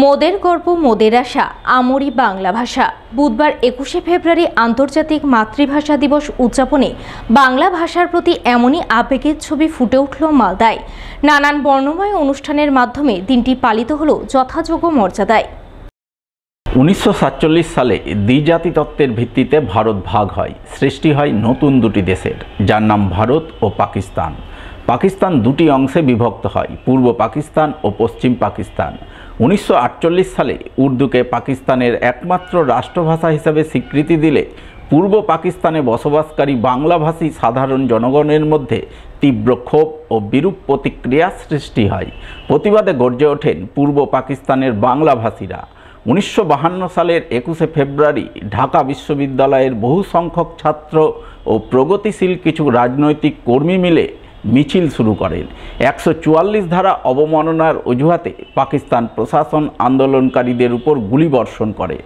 মোদের গর্ব মোদের আশা আমরি বাংলা ভাষা। বুধবার 21শে ফেব্রুয়ারি আন্তর্জাতিক মাতৃভাষা দিবস উদযাপনে বাংলা ভাষার প্রতি এমনই আবেগের ছবি ফুটে উঠল মালদায়। নানান বর্ণময় অনুষ্ঠানের মাধ্যমে দিনটি পালিত হলো যথাযোগ্য মর্যাদায়। 1947 সালে দ্বিজাতি তত্ত্বের ভিত্তিতে ভারত ভাগ হয়, সৃষ্টি হয় নতুন দুটি দেশের, যার নাম ভারত ও পাকিস্তান। পাকিস্তান দুটি অংশে বিভক্ত হয়, পূর্ব পাকিস্তান ও পশ্চিম পাকিস্তান। 1948 সালে উর্দুকে পাকিস্তানের একমাত্র রাষ্ট্রভাষা হিসেবে স্বীকৃতি দিলে পূর্ব পাকিস্তানে বসবাসকারী বাংলাভাষী সাধারণ জনগণের মধ্যে তীব্র ক্ষোভ ও বিরূপ প্রতিক্রিয়া সৃষ্টি হয়। প্রতিবাদে গর্জে ওঠেন পূর্ব পাকিস্তানের বাংলাভাষীরা। 1952 সালের 21শে ফেব্রুয়ারি ঢাকা বিশ্ববিদ্যালয়ের বহু সংখ্যক ছাত্র ও প্রগতিশীল কিছু রাজনৈতিক কর্মী মিলে মিছিল শুরু করেন। 144 ধারা অবমাননার অজুহাতে পাকিস্তান প্রশাসন আন্দোলনকারীদের উপর গুলিবর্ষণ করে।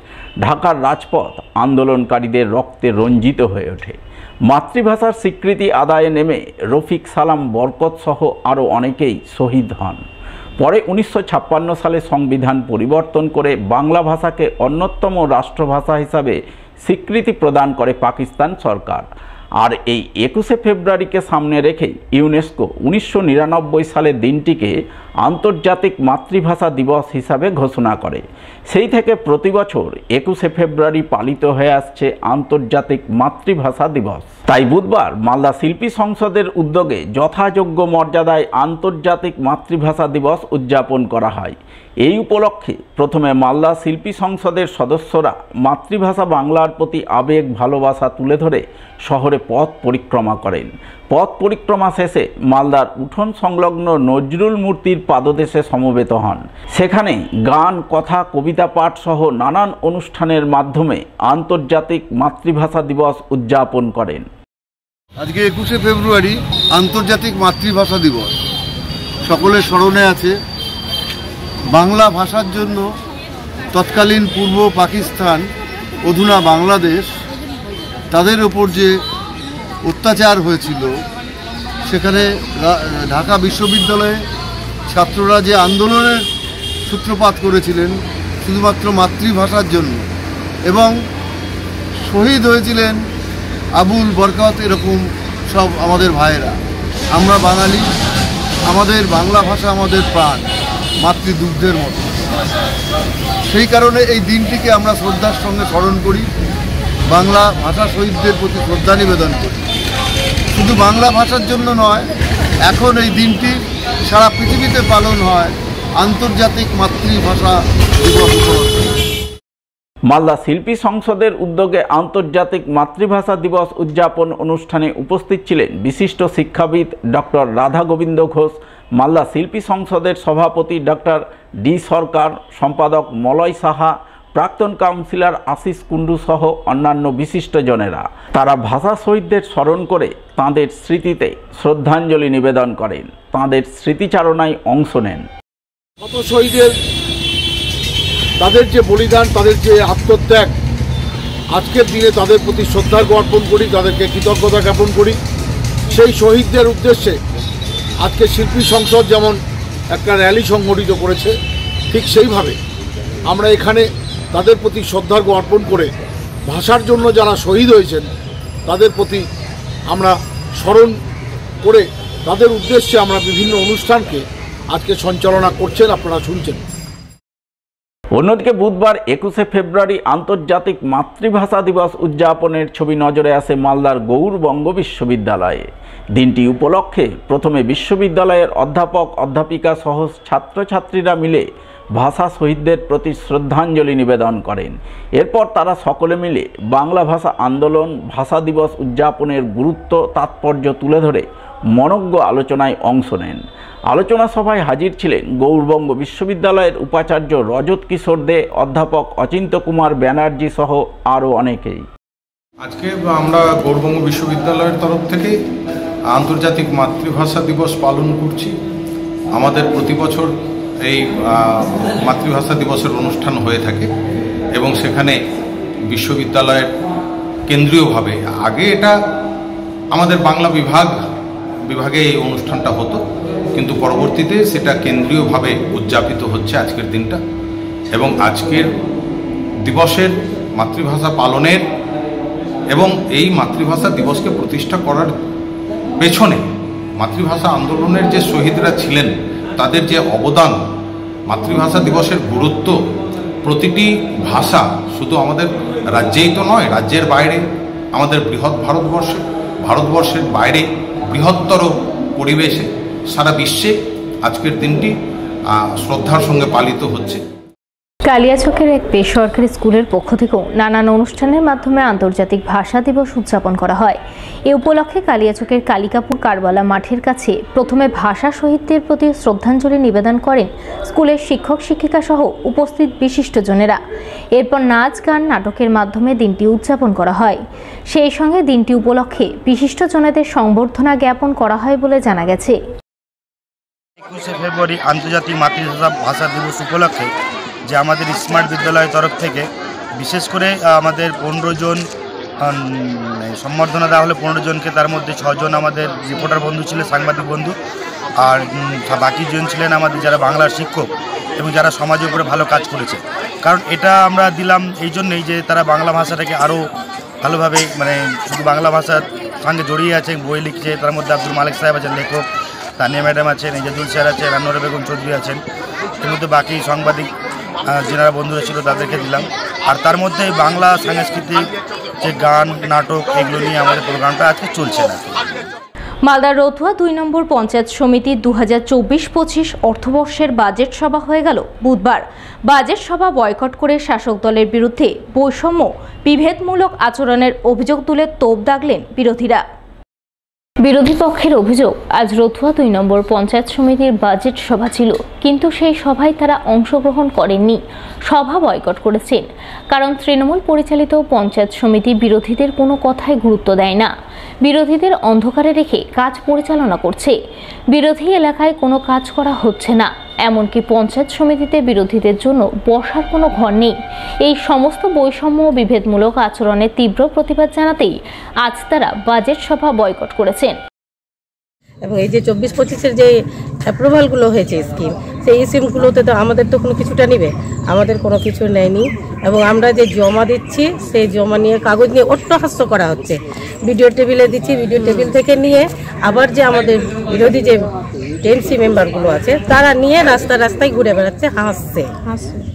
ঢাকার রাজপথ আন্দোলনকারীদের রক্তে রঞ্জিত হয়ে ওঠে। মাতৃভাষার স্বীকৃতি আদায়ে নেমে রফিক সালাম বরকত সহ আরও অনেকেই শহীদ হন। পরে 1956 সালে সংবিধান পরিবর্তন করে বাংলা ভাষাকে অন্যতম রাষ্ট্রভাষা হিসাবে স্বীকৃতি প্রদান করে পাকিস্তান সরকার। আর এই 21শে ফেব্রুয়ারিকে সামনে রেখে ইউনেস্কো 1999 সালে দিনটিকে আন্তর্জাতিক মাতৃভাষা দিবস হিসাবে ঘোষণা করে। সেই থেকে প্রতি বছর 21শে ফেব্রুয়ারি পালিত হয়ে আসছে আন্তর্জাতিক মাতৃভাষা দিবস। তাই বুধবার মালদা শিল্পী সংসদের উদ্যোগে যথাযোগ্য মর্যাদায় আন্তর্জাতিক মাতৃভাষা দিবস উদযাপন করা হয়। এই উপলক্ষে প্রথমে মালদা শিল্পী সংসদের সদস্যরা মাতৃভাষা বাংলার প্রতি আবেগ ভালোবাসা তুলে ধরে শহরে পথ পরিক্রমা করেন। পথ পরিক্রমা শেষে মালদার উঠোন সংলগ্ন নজরুল মূর্তির পাদদেশে সমবেত হন। সেখানে গান, কথা, কবিতা পাঠ সহ নানান অনুষ্ঠানের মাধ্যমে আন্তর্জাতিক মাতৃভাষা দিবস উদযাপন করেন। আজকে 21শে ফেব্রুয়ারি আন্তর্জাতিক মাতৃভাষা দিবস। সকলের স্মরণে আছে বাংলা ভাষার জন্য তৎকালীন পূর্ব পাকিস্তান, অধুনা বাংলাদেশ, তাদের ওপর যে অত্যাচার হয়েছিল, সেখানে ঢাকা বিশ্ববিদ্যালয়ে ছাত্ররা যে আন্দোলনের সূত্রপাত করেছিলেন শুধুমাত্র মাতৃভাষার জন্য, এবং শহীদ হয়েছিলেন আবুল, বরকত, এরকম সব আমাদের ভাইয়েরা। আমরা বাঙালি, আমাদের বাংলা ভাষা আমাদের প্রাণ, মাতৃদুগ্ধের মতো। সেই কারণে এই দিনটিকে আমরা শ্রদ্ধার সঙ্গে স্মরণ করি, বাংলা ভাষা শহীদদের প্রতি শ্রদ্ধা নিবেদন করি। শুধু বাংলা ভাষার জন্য নয়, এখন এই দিনটি সারা পৃথিবীতে পালন হয় আন্তর্জাতিক মাতৃভাষা দিবস উপলক্ষে। মালদা শিল্পী সংসদের উদ্যোগে আন্তর্জাতিক মাতৃভাষা দিবস উদযাপন অনুষ্ঠানে উপস্থিত ছিলেন বিশিষ্ট শিক্ষাবিদ ডক্টর রাধা গোবিন্দ ঘোষ, মালদা শিল্পী সংসদের সভাপতি ডক্টর ডি সরকার, সম্পাদক মলয় সাহা, প্রাক্তন কাউন্সিলর আশিস কুন্ডু সহ অন্যান্য বিশিষ্টজনেরা। তারা ভাষা শহীদদের স্মরণ করে তাঁদের স্মৃতিতে শ্রদ্ধাঞ্জলি নিবেদন করেন, তাঁদের স্মৃতিচারণায় অংশ নেন। কত শহীদের তাদের যে বলিদান, তাদের যে আত্মত্যাগ, আজকের দিনে তাদের প্রতি শ্রদ্ধা জ্ঞাপন করি, তাদেরকে কৃতজ্ঞতা জ্ঞাপন করি। সেই শহীদদের উদ্দেশ্যে আজকে শিল্পী সংসদ যেমন একটা র্যালি সংগঠিত করেছে, ঠিক সেইভাবে আমরা এখানে তাদের প্রতি শ্রদ্ধা জ্ঞাপন করে ভাষার জন্য যারা শহীদ হয়েছেন তাদের প্রতি আমরা স্মরণ করে তাদের উদ্দেশ্যে আমরা বিভিন্ন অনুষ্ঠানকে আজকে সঞ্চালনা করছেন, আপনারা শুনছেন। অন্যদিকে বুধবার 21শে ফেব্রুয়ারি আন্তর্জাতিক মাতৃভাষা দিবস উদযাপনের ছবি নজরে আসে মালদার গৌরবঙ্গ বিশ্ববিদ্যালয়ে। দিনটি উপলক্ষে প্রথমে বিশ্ববিদ্যালয়ের অধ্যাপক অধ্যাপিকা সহ ছাত্রছাত্রীরা মিলে ভাষা শহীদদের প্রতি শ্রদ্ধাঞ্জলি নিবেদন করেন। এরপর তারা সকলে মিলে বাংলা ভাষা আন্দোলন, ভাষা দিবস উদযাপনের গুরুত্ব, তাৎপর্য তুলে ধরে মনজ্ঞ আলোচনায় অংশ নেন। আলোচনা সভায় হাজির ছিলেন গৌরবঙ্গ বিশ্ববিদ্যালয়ের উপাচার্য রজত কিশোর দে, অধ্যাপক অচিন্ত কুমার ব্যানার্জি সহ আরও অনেকেই। আজকে আমরা গৌরবঙ্গ বিশ্ববিদ্যালয়ের তরফ থেকে আন্তর্জাতিক মাতৃভাষা দিবস পালন করছি। আমাদের প্রতি বছর এই মাতৃভাষা দিবসের অনুষ্ঠান হয়ে থাকে এবং সেখানে বিশ্ববিদ্যালয়ের কেন্দ্রীয়ভাবে, আগে এটা আমাদের বাংলা বিভাগে এই অনুষ্ঠানটা হতো, কিন্তু পরবর্তীতে সেটা কেন্দ্রীয়ভাবে উদযাপিত হচ্ছে আজকের দিনটা। এবং আজকের দিবসের মাতৃভাষা পালনের এবং এই মাতৃভাষা দিবসকে প্রতিষ্ঠা করার পেছনে মাতৃভাষা আন্দোলনের যে শহীদরা ছিলেন তাদের যে অবদান, মাতৃভাষা দিবসের গুরুত্ব, প্রতিটি ভাষা শুধু আমাদের রাজ্যেই তো নয়, রাজ্যের বাইরে, আমাদের বৃহৎ ভারতবর্ষের বাইরে বৃহত্তর পরিবেশে সারা বিশ্বে আজকের দিনটি শ্রদ্ধার সঙ্গে পালিত হচ্ছে। কালিয়াচকের এক বেসরকারি স্কুলের পক্ষ থেকেও নানান অনুষ্ঠানের মাধ্যমে আন্তর্জাতিক ভাষা দিবস উদযাপন করা হয়। এ উপলক্ষে কালিয়াচকের কালিকাপুর কারবালা মাঠের কাছে প্রথমে ভাষা শহীদদের প্রতি শ্রদ্ধাঞ্জলি নিবেদন করেন স্কুলের শিক্ষক শিক্ষিকা সহ উপস্থিত বিশিষ্টজনেরা। এরপর নাচ গান নাটকের মাধ্যমে দিনটি উদযাপন করা হয়। সেই সঙ্গে দিনটি উপলক্ষে বিশিষ্টজনেদের সংবর্ধনা জ্ঞাপন করা হয় বলে জানা গেছে। 21শে ফেব্রুয়ারি আন্তর্জাতিক মাতৃভাষা দিবস উপলক্ষে যে আমাদের স্মার্ট বিদ্যালয়ের তরফ থেকে বিশেষ করে আমাদের 15 জন সম্বর্ধনা দেওয়া হলো। 15 জনকে, তার মধ্যে 6 জন আমাদের রিপোর্টার বন্ধু ছিলেন, সাংবাদিক বন্ধু, আর বাকি জন ছিলেন আমাদের যারা বাংলার শিক্ষক এবং যারা সমাজের উপরে ভালো কাজ করেছে। কারণ এটা আমরা দিলাম এই জন্যই যে তারা বাংলা ভাষাটাকে আরও ভালোভাবে, শুধু বাংলা ভাষার সঙ্গে জড়িয়ে আছে, বই লিখছে। তার মধ্যে আব্দুল মালিক সাহেব আছেন লেখক, তানিয়া ম্যাডাম আছেন, এজাজুল স্যার আছেন, আনোয়ারা বেগম চৌধুরী আছেন। এর মধ্যে বাকি সাংবাদিক যারা বন্ধুরা ছিল তাদেরকে দিলাম। আর তার মধ্যে বাংলা সাংস্কৃতিক যে গান নাটক এগুলো নিয়ে আমাদের প্রোগ্রামটা আজকে চলছে না। মালদার রতুয়া 2 নম্বর পঞ্চায়েত সমিতির 2024-25 অর্থবর্ষের বাজেট সভা হয়ে গেল বুধবার। বাজেট সভা বয়কট করে শাসক দলের বিরুদ্ধে বৈষম্য বিভেদমূলক আচরণের অভিযোগ তুলে তোপ দাগলেন বিরোধীরা। বিরোধী পক্ষের অভিযোগ, আজ রতুয়া 2 নম্বর পঞ্চায়েত সমিতির বাজেট সভা ছিল, কিন্তু সেই সভায় তারা অংশগ্রহণ করেননি, সভা বয়কট করেছেন। কারণ তৃণমূল পরিচালিত পঞ্চায়েত সমিতি বিরোধীদের কোনো কথায় গুরুত্ব দেয় না, বিরোধীদের অন্ধকারে রেখে কাজ পরিচালনা করছে। বিরোধী এলাকায় কোনো কাজ করা হচ্ছে না, এমনকি পঞ্চায়েত সমিতিতে বিরোধীদের জন্য বসার কোনো ঘর নেই। এই সমস্ত বৈষম্য ও বিভেদমূলক আচরণের তীব্র প্রতিবাদ জানাতেই আজ তারা বাজেট সভা বয়কট করেছেন। এবং এই যে 24-25-এর যে অ্যাপ্রুভালগুলো হয়েছে স্কিম, সেই স্কিমগুলোতে তো আমাদের তো কোনো কিছুটা নেবে, আমাদের কোনো কিছু নেয়নি। এবং আমরা যে জমা দিচ্ছি সেই জমা নিয়ে কাগজ নিয়ে অট্টহাস্য করা হচ্ছে। ভিডিও টেবিলে দিচ্ছি, ভিডিও টেবিল থেকে নিয়ে আবার যে আমাদের বিরোধী যে টিএমসি মেম্বারগুলো আছে তারা নিয়ে রাস্তায় ঘুরে বেড়াচ্ছে, হাসছে।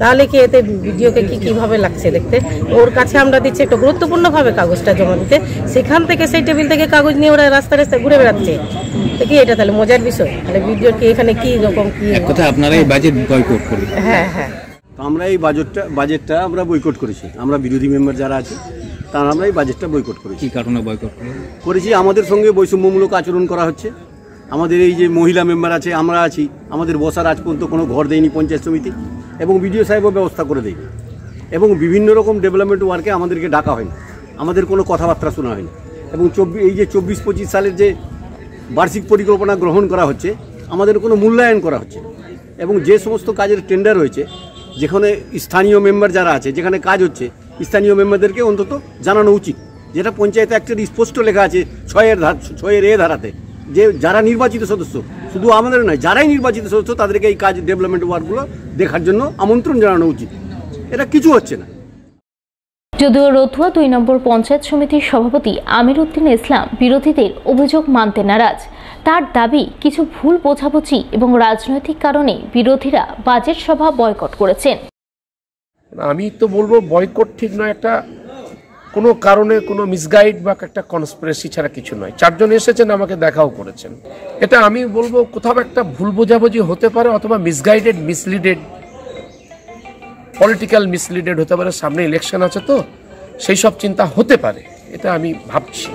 তাহলে কি এতে ভিডিওকে কীভাবে লাগছে দেখতে? ওর কাছে আমরা দিচ্ছি একটা গুরুত্বপূর্ণভাবে কাগজটা জমা দিতে, সেখান থেকে সেই টেবিল থেকে কাগজ নিয়ে ওরা রাস্তায় ঘুরে বেড়াচ্ছে। কি এটা তাহলে মজার বিষয়? তাহলে ভিডিও কি এখানে কি রকম কি কথা? আপনারা এই বাজেট বয়কট করেন? হ্যাঁ হ্যাঁ, আমরা এই বাজেটটা আমরা বয়কট করেছি। আমরা বিরোধী মেম্বার যারা আছে তারা আমরা এই বাজেটটা বয়কট করেছি। কি কারণে বয়কট করেছি? আমাদের সঙ্গে বৈষম্যমূলক আচরণ করা হচ্ছে। আমাদের এই যে মহিলা মেম্বার আছে, আমরা আছি, আমাদের বসার আজ পর্যন্ত কোনো ঘর দেয়নি পঞ্চায়েত সমিতি, এবং বিডিও সাহেবও ব্যবস্থা করে দেয়নি। এবং বিভিন্ন রকম ডেভেলপমেন্ট ওয়ার্কে আমাদেরকে ডাকা হয়নি, আমাদের কোনো কথাবার্তা শোনা হয়নি। এবং এই যে 24-25 সালের যে বার্ষিক পরিকল্পনা গ্রহণ করা হচ্ছে, আমাদের কোনো মূল্যায়ন করা হচ্ছে। এবং যে সমস্ত কাজের টেন্ডার হয়েছে, যেখানে স্থানীয় মেম্বার যারা আছে, যেখানে কাজ হচ্ছে, স্থানীয় মেম্বারদেরকে অন্তত জানানো উচিত, যেটা পঞ্চায়েত অ্যাক্টের স্পষ্ট লেখা আছে 6 ধারাতে, যে যারা নির্বাচিত সদস্য, শুধু আমাদের নয়, যারাই নির্বাচিত সদস্য তাদেরকে এই কাজ ডেভেলপমেন্ট ওয়ার্কগুলো দেখার জন্য আমন্ত্রণ জানানো উচিত। এটা কিছু হচ্ছে না। যদিও রতুয়া 2 নম্বর পঞ্চায়েত সমিতির সভাপতি আমির উদ্দিন ইসলাম বিরোধীদের অভিযোগ মানতে নারাজ। তার দাবি, কিছু ভুল বোঝাবুঝি এবং রাজনৈতিক কারণে বিরোধীরা বাজেট সভা বয়কট করেছেন। আমি তো বলবো বয়কট ঠিক নয়, একটা কোনো কারণে কোনো মিসগাইড বা একটা কনস্পিরেসি ছাড়া কিছু নয়। 4 জন এসেছেন, আমাকে দেখাও করেছেন। এটা আমি বলবো কোথাও একটা ভুল বোঝাবুঝি হতে পারে, অথবা মিসগাইডেড, মিসলিডেড, পলিটিক্যাল মিসলিডেড হতে পারে। সামনে ইলেকশন আছে, তো সেই সব চিন্তা হতে পারে, এটা আমি ভাবছি।